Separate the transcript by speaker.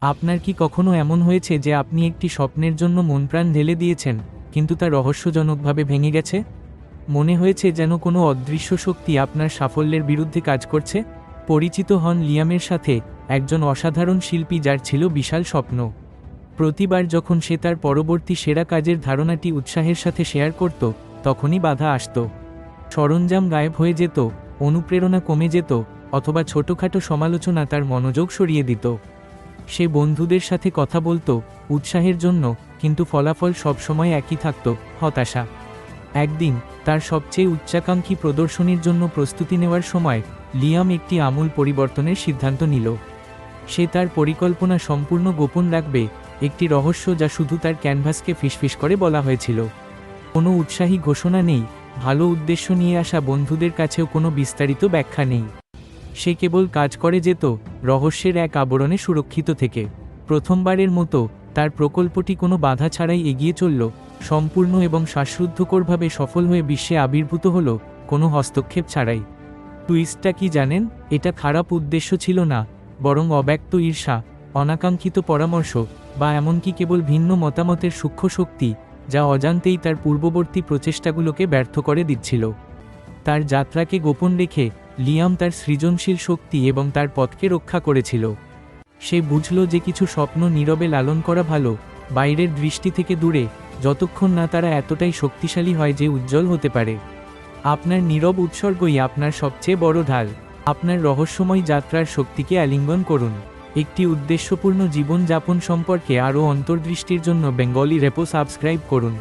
Speaker 1: আপনার কি কখনো এমন হয়েছে যে আপনি একটি স্বপ্নের জন্য মনপ্রাণ ঢেলে দিয়েছেন, কিন্তু তা রহস্যজনকভাবে ভেঙে গেছে? মনে হয়েছে যেন কোনো অদৃশ্য শক্তি আপনার সাফল্যের বিরুদ্ধে কাজ করছে? পরিচিত হন লিয়ামের সাথে, একজন অসাধারণ শিল্পী যার ছিল বিশাল স্বপ্ন। প্রতিবার যখন সে তার পরবর্তী সেরা কাজের ধারণাটি উৎসাহের সাথে শেয়ার করত, তখনই বাধা আসত। সরঞ্জাম গায়েব হয়ে যেত, অনুপ্রেরণা কমে যেত, অথবা ছোটখাটো সমালোচনা তার মনোযোগ সরিয়ে দিত। সে বন্ধুদের সাথে কথা বলতো উৎসাহের জন্য, কিন্তু ফলাফল সবসময় একই থাকত, হতাশা। একদিন তার সবচেয়ে উচ্চাকাঙ্ক্ষী প্রদর্শনীর জন্য প্রস্তুতি নেওয়ার সময় লিয়াম একটি আমূল পরিবর্তনের সিদ্ধান্ত নিল। সে তার পরিকল্পনা সম্পূর্ণ গোপন রাখবে, একটি রহস্য যা শুধু তার ক্যানভাসকে ফিসফিস করে বলা হয়েছিল। কোনো উৎসাহী ঘোষণা নেই, ভালো উদ্দেশ্য নিয়ে আসা বন্ধুদের কাছেও কোনো বিস্তারিত ব্যাখ্যা নেই। সে কেবল কাজ করে যেত, রহস্যের এক আবরণে সুরক্ষিত থেকে। প্রথমবারের মতো তার প্রকল্পটি কোনো বাধা ছাড়াই এগিয়ে চলল, সম্পূর্ণ এবং শ্বাসরুদ্ধকরভাবে সফল হয়ে বিশ্বে আবির্ভূত হলো, কোনো হস্তক্ষেপ ছাড়াই। টুইস্টটা কি জানেন? এটা খারাপ উদ্দেশ্য ছিল না, বরং অব্যক্ত ঈর্ষা, অনাকাঙ্ক্ষিত পরামর্শ, বা এমনকি কেবল ভিন্ন মতামতের সূক্ষ্ম শক্তি, যা অজান্তেই তার পূর্ববর্তী প্রচেষ্টাগুলোকে ব্যর্থ করে দিচ্ছিল। তার যাত্রাকে গোপন রেখে লিয়াম তার সৃজনশীল শক্তি এবং তার পথকে রক্ষা করেছিল। সে বুঝল যে কিছু স্বপ্ন নীরবে লালন করা ভালো, বাইরের দৃষ্টি থেকে দূরে, যতক্ষণ না তারা এতটাই শক্তিশালী হয় যে উজ্জ্বল হতে পারে। আপনার নীরব উৎসর্গই আপনার সবচেয়ে বড় ঢাল। আপনার রহস্যময় যাত্রার শক্তিকে আলিঙ্গন করুন। একটি উদ্দেশ্যপূর্ণ জীবন যাপন সম্পর্কে আরও অন্তর্দৃষ্টির জন্য বেঙ্গলি রেপো সাবস্ক্রাইব করুন।